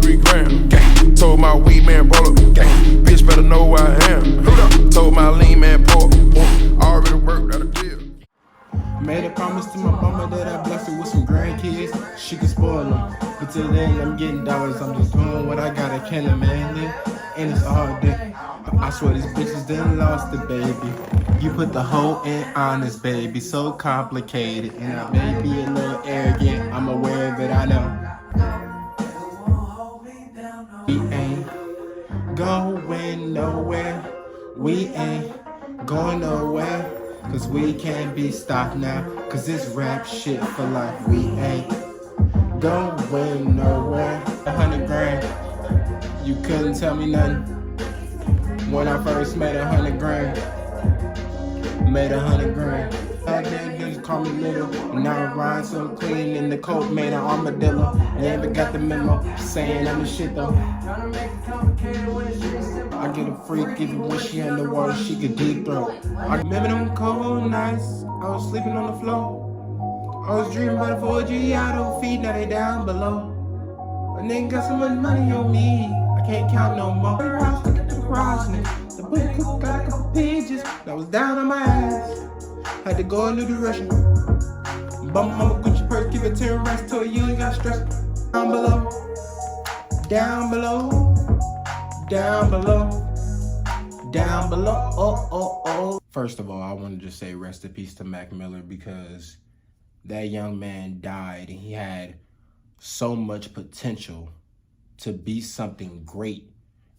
3 grams. Gang. Told my weed man, roll up. Gang. Bitch better know who I am. Told my lean man, pork. Already worked out a deal. Made a promise to my mama that I bless her with some grandkids. She could spoil them. But till then, I'm getting dollars. I'm just doing what I gotta, can a man live? And it's all day. I swear these bitches done lost the baby. You put the hoe in honest, baby. So complicated. And I may be a little arrogant. I'm aware of it, I know. We ain't going nowhere. We ain't going nowhere. Cause we can't be stopped now. Cause this rap shit for life. We ain't going nowhere. 100 grand. You couldn't tell me nothing. When I first made 100 grand. Made 100 grand. Back then you call me little. Now I rhyme so clean in the coat made an armadillo. You ever got the memo? Saying I'm the shit though. I get a freak even when she underwater, she could deep throat. I remember them cold nights, I was sleeping on the floor. I was dreaming about a 4G auto feed, now they down below. A nigga got so much money on me, I can't count no more. The house, look at the garage, nigga. The book cook got a couple pages, that was down on my ass. Had to go a new direction. Bum mama Gucci purse, give it 10 racks till you ain't got stress. Down below, down below. Down below, down below, oh. First of all, I want to just say rest in peace to Mac Miller because that young man died and he had so much potential to be something great.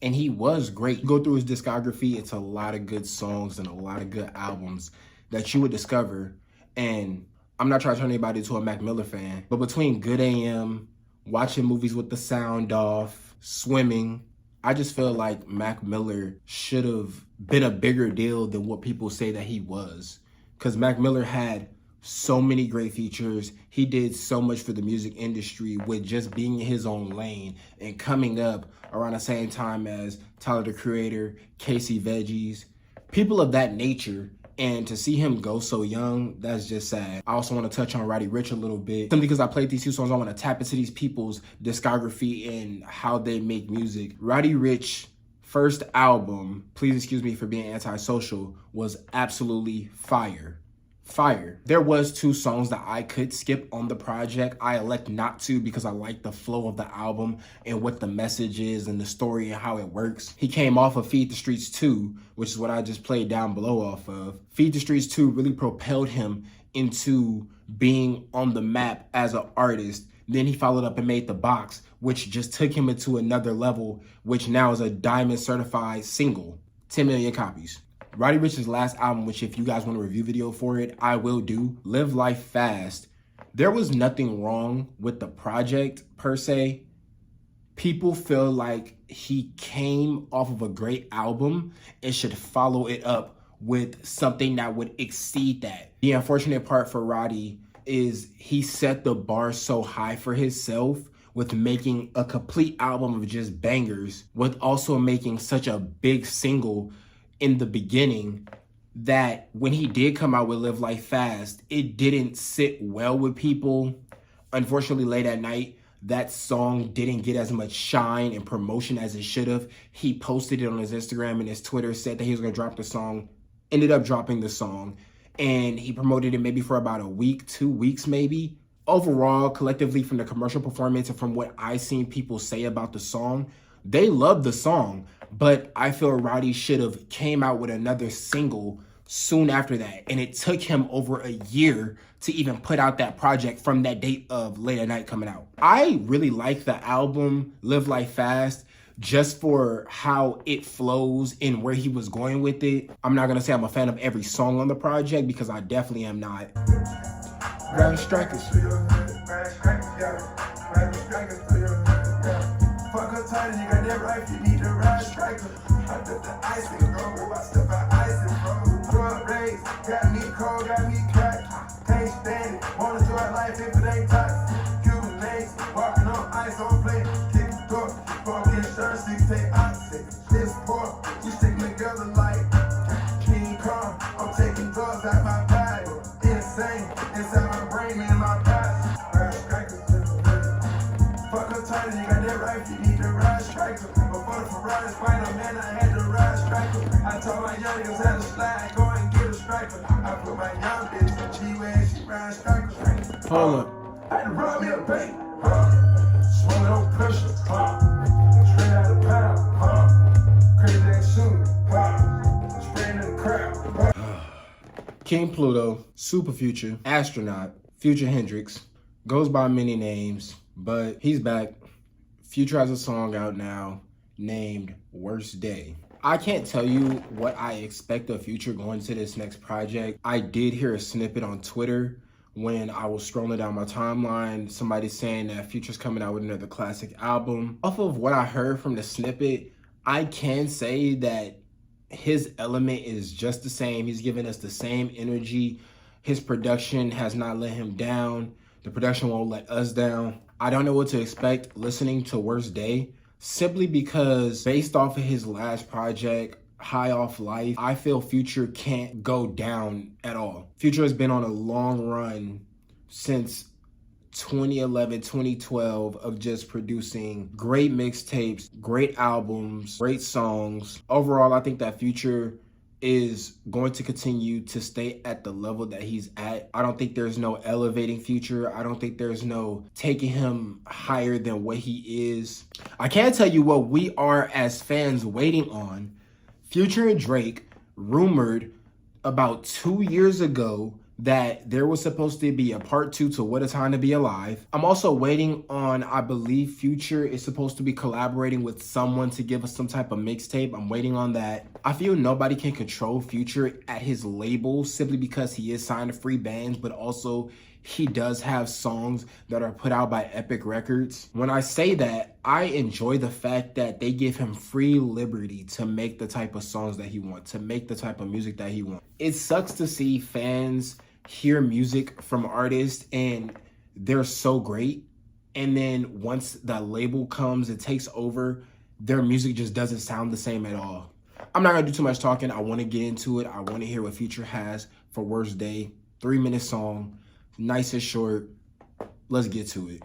And he was great. You go through his discography, it's a lot of good songs and a lot of good albums that you would discover. And I'm not trying to turn anybody into a Mac Miller fan, but between Good AM, watching movies with the sound off, swimming, I just feel like Mac Miller should have been a bigger deal than what people say that he was. Because Mac Miller had so many great features. He did so much for the music industry with just being in his own lane and coming up around the same time as Tyler, the Creator, Casey Veggies, people of that nature. And to see him go so young, that's just sad. I also want to touch on Roddy Ricch a little bit. Simply because I played these 2 songs, I want to tap into these people's discography and how they make music. Roddy Ricch first album, please excuse me for being antisocial, was absolutely fire. Fire. There was 2 songs that I could skip on the project. I elect not to because I like the flow of the album and what the message is and the story and how it works. He came off of Feed the Streets 2, which is what I just played down below off of. Feed the Streets 2 really propelled him into being on the map as an artist. Then he followed up and made The Box, which just took him into another level, which now is a diamond certified single, 10 million copies. Roddy Ricch's last album, which if you guys want a review video for it, I will do, Live Life Fast. There was nothing wrong with the project per se. People feel like he came off of a great album and should follow it up with something that would exceed that. The unfortunate part for Roddy is he set the bar so high for himself with making a complete album of just bangers, with also making such a big single in the beginning that when he did come out with Live Life Fast, it didn't sit well with people. Unfortunately, late at night, that song didn't get as much shine and promotion as it should have. He posted it on his Instagram and his Twitter, said that he was gonna drop the song, ended up dropping the song, and he promoted it maybe for about a week, 2 weeks maybe. Overall, collectively, from the commercial performance and from what I seen people say about the song, they loved the song, but I feel Roddy should have came out with another single soon after that. And it took him over a year to even put out that project from that date of Late at Night coming out. I really like the album Live Life Fast just for how it flows and where he was going with it. I'm not gonna say I'm a fan of every song on the project because I definitely am not. Round strikers. Fuck her tight, you got that right, you need a ride striker. I took the icing, bro, I step by icing, bro. Drug race, got me cold, got me cracked. Can't stand it, wanna enjoy life if it ain't tight. Cuban legs, walking on ice on plate. Kick the door, fucking shirt, 6 oxygen. This poor, we stick together like King Kong. I'm taking drugs out my body. Insane, inside my brain and my body. Fuck her tight, you got that right, you need to ride striker. Before the Ferrari Spider, man, I had to ride striker. I told my young niggas how to slide, go and get a striker. I put my young bitch in G-Way, she ride striker. Hold up. I had to rub me a bank, swing on pressure, straight out of pound, crazy ass shooting, spraying in the crowd. King Pluto, Super Future, Astronaut, Future Hendrix, goes by many names, but he's back. Future has a song out now named Worst Day. I can't tell you what I expect of Future going to this next project. I did hear a snippet on Twitter when I was scrolling down my timeline, somebody saying that Future's coming out with another classic album. Off of what I heard from the snippet, I can say that his element is just the same. He's giving us the same energy. His production has not let him down. The production won't let us down. I don't know what to expect listening to Worst Day, simply because based off of his last project, High Off Life, I feel Future can't go down at all. Future has been on a long run since 2011, 2012 of just producing great mixtapes, great albums, great songs. Overall, I think that Future is going to continue to stay at the level that he's at. I don't think there's no elevating Future. I don't think there's no taking him higher than what he is. I can tell you what we are as fans waiting on. Future and Drake rumored about 2 years ago that there was supposed to be a part 2 to What a Time to Be Alive. I'm also waiting on, I believe Future is supposed to be collaborating with someone to give us some type of mixtape. I'm waiting on that. I feel nobody can control Future at his label simply because he is signed to free bands, but also he does have songs that are put out by Epic Records. When I say that, I enjoy the fact that they give him free liberty to make the type of songs that he wants, to make the type of music that he wants. It sucks to see fans hear music from artists and they're so great, and then once the label comes and takes over, their music just doesn't sound the same at all. I'm not gonna do too much talking. I wanna get into it. I wanna hear what Future has for Worst Day. 3-minute song. Nice and short. Let's get to it.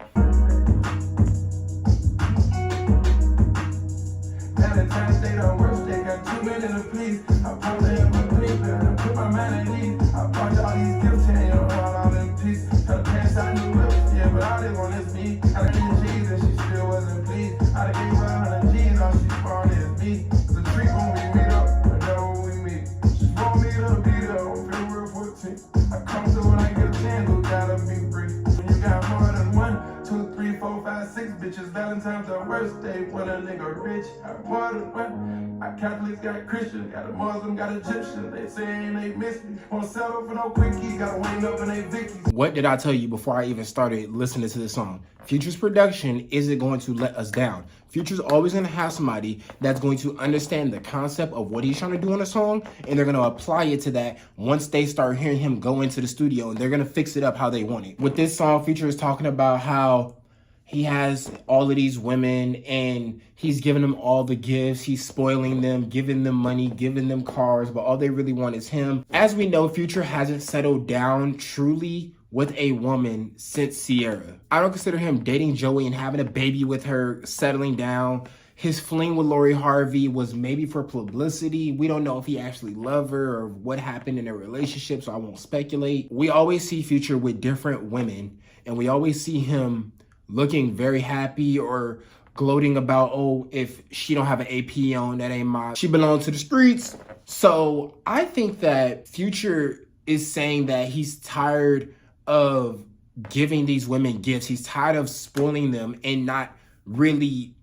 Valentine's Day, the worst day, got 2 minutes to please. I pulled in my paper, put my mind at ease. I bought all these gifts and you know, all in peace. Tell the pants I knew whips, yeah, but all they want is me. I done gave G's and she still wasn't pleased. I done gave her 100 G's, all she found is me. It's a treat when we meet up, but never when we meet. She want me to be there on February 14th. I come to when I get a chance, who gotta be brief. When you got more than 1, 2, 3, 4, 5, 6 bitches, Valentine's the worst day when a nigga rich. I more than 1. I Catholics got Christian, got a Muslim, got Egyptian. They saying they miss me. Won't settle for no quickie, gotta wake up in they Vickies. What did I tell you before I even started listening to this song? Future's production isn't going to let us down. Future's always going to have somebody that's going to understand the concept of what he's trying to do in a song, and they're going to apply it to that once they start hearing him go into the studio, and they're going to fix it up how they want it. With this song, Future is talking about how he has all of these women and he's giving them all the gifts. He's spoiling them, giving them money, giving them cars, but all they really want is him. As we know, Future hasn't settled down truly with a woman since Sierra. I don't consider him dating Joey and having a baby with her, settling down. His fling with Lori Harvey was maybe for publicity. We don't know if he actually loved her or what happened in their relationship, so I won't speculate. We always see Future with different women, and we always see him looking very happy or gloating about, oh, if she don't have an AP on, that ain't my, she belongs to the streets. So I think that Future is saying that he's tired of giving these women gifts. He's tired of spoiling them and not really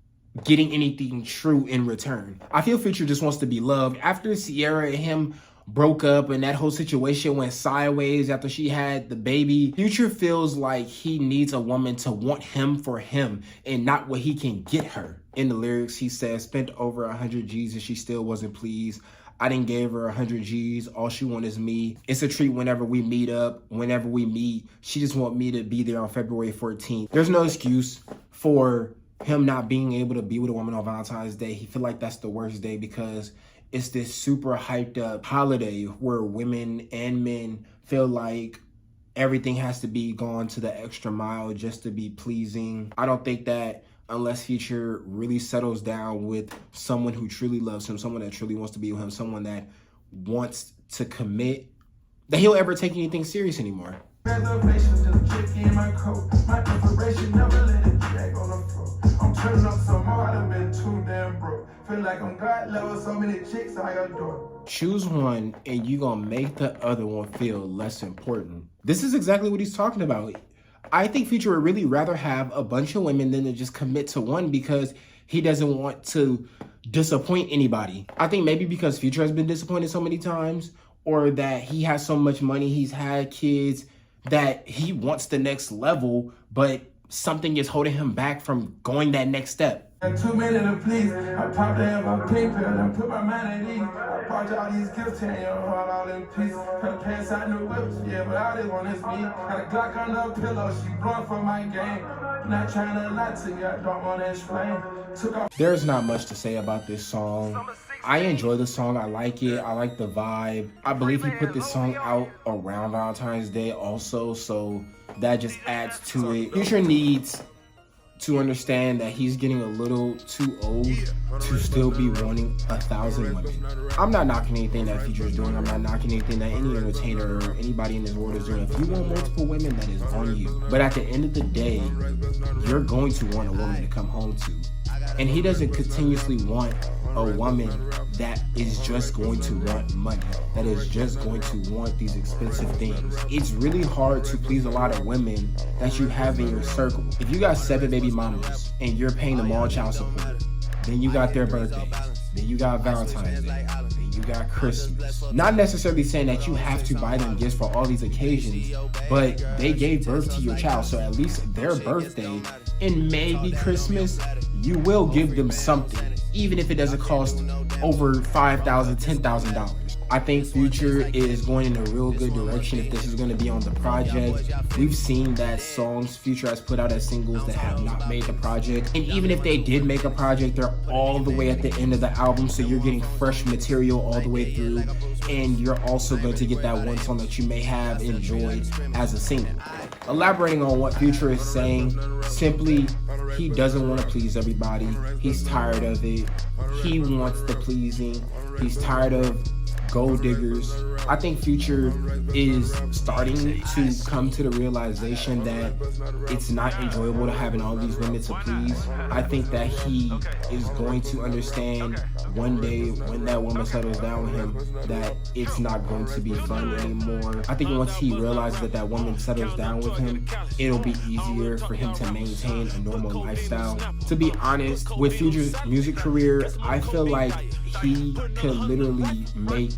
getting anything true in return. I feel Future just wants to be loved. After Sierra and him broke up and that whole situation went sideways after she had the baby, Future feels like he needs a woman to want him for him and not what he can get her. In the lyrics, he says, spent over 100 G's and she still wasn't pleased. I didn't give her 100 G's. All she want is me. It's a treat whenever we meet up, whenever we meet. She just want me to be there on February 14th. There's no excuse for him not being able to be with a woman on Valentine's Day. He feel like that's the worst day because it's this super hyped up holiday where women and men feel like everything has to be gone to the extra mile just to be pleasing. I don't think that unless Future really settles down with someone who truly loves him, someone that truly wants to be with him, someone that wants to commit, that he'll ever take anything serious anymore. Reservations to the chick in my coat. My inspiration never let it drag on the floor. I'm turning up some more, I've been too damn broke. Feel like I'm God level, so many chicks I adore. Choose one and you gonna make the other one feel less important. This is exactly what he's talking about. I think Future would really rather have a bunch of women than to just commit to one because he doesn't want to disappoint anybody. I think maybe because Future has been disappointed so many times, or that he has so much money, he's had kids, that he wants the next level, but something is holding him back from going that next step. Too many to please. I popped out my paper and put my mind at ease. I bought all these gifts and your heart all in peace. Cut pants out new whips, yeah, but all they want is me. Got a Glock on the pillow, she blowing for my game. Not trying to lie to you, I don't want to explain. There's not much to say about this song. I enjoy the song, I like it, I like the vibe. I believe he put this song out around Valentine's Day also, so that just adds to it. Future needs to understand that he's getting a little too old to still be wanting 1,000 women. I'm not knocking anything that Future is doing. I'm not knocking anything that any entertainer or anybody in this world is doing. If you want multiple women, that is on you. But at the end of the day, you're going to want a woman to come home to. And he doesn't continuously want a woman that is just going to want money, that is just going to want these expensive things. It's really hard to please a lot of women that you have in your circle. If you got 7 baby mamas and you're paying them all child support, then you got their birthdays, then you got Valentine's Day, then you got Christmas. Not necessarily saying that you have to buy them gifts for all these occasions, but they gave birth to your child, so at least their birthday and maybe Christmas, you will give them something, even if it doesn't cost over $5,000, $10,000. I think Future is going in a real good direction if this is going to be on the project. We've seen that songs Future has put out as singles that have not made the project. And even if they did make a project, they're all the way at the end of the album, so you're getting fresh material all the way through. And you're also going to get that one song that you may have enjoyed as a single. Elaborating on what Future is saying, simply, he doesn't want to please everybody. He's tired of it. He wants the pleasing. He's tired of gold diggers. I think Future is starting to come to the realization that it's not enjoyable to having all these women to please. I think that he is going to understand one day when that woman settles down with him that it's not going to be fun anymore. I think once he realizes that that woman settles down with him, it'll be easier for him to maintain a normal lifestyle. To be honest, with Future's music career, I feel like he could literally make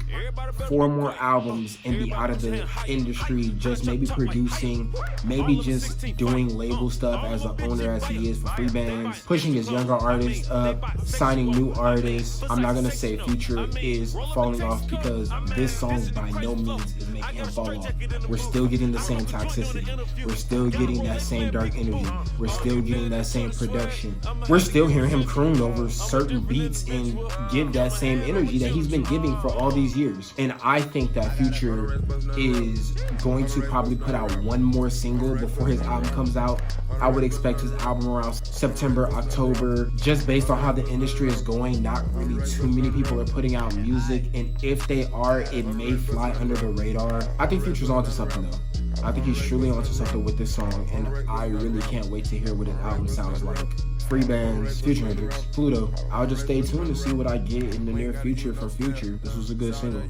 4 more albums and be out of the industry, just maybe producing, maybe just doing label stuff as an owner as he is for free bands, pushing his younger artists up, signing new artists. I'm not gonna say Future is falling off because this song by no means is making him fall off. We're still getting the same toxicity. We're still getting that same dark energy. We're still getting that same production. We're still hearing him croon over certain beats and give that same energy that he's been giving for all these years. And I think that Future is going to probably put out one more single before his album comes out. I would expect his album around September, October, just based on how the industry is going. Not really too many people are putting out music, and if they are, it may fly under the radar. I think Future's onto something though. I think he's truly onto something with this song, and I really can't wait to hear what his album sounds like. Free bands, Future Hendrix, Pluto. I'll just stay tuned to see what I get in the near future from Future. This was a good single.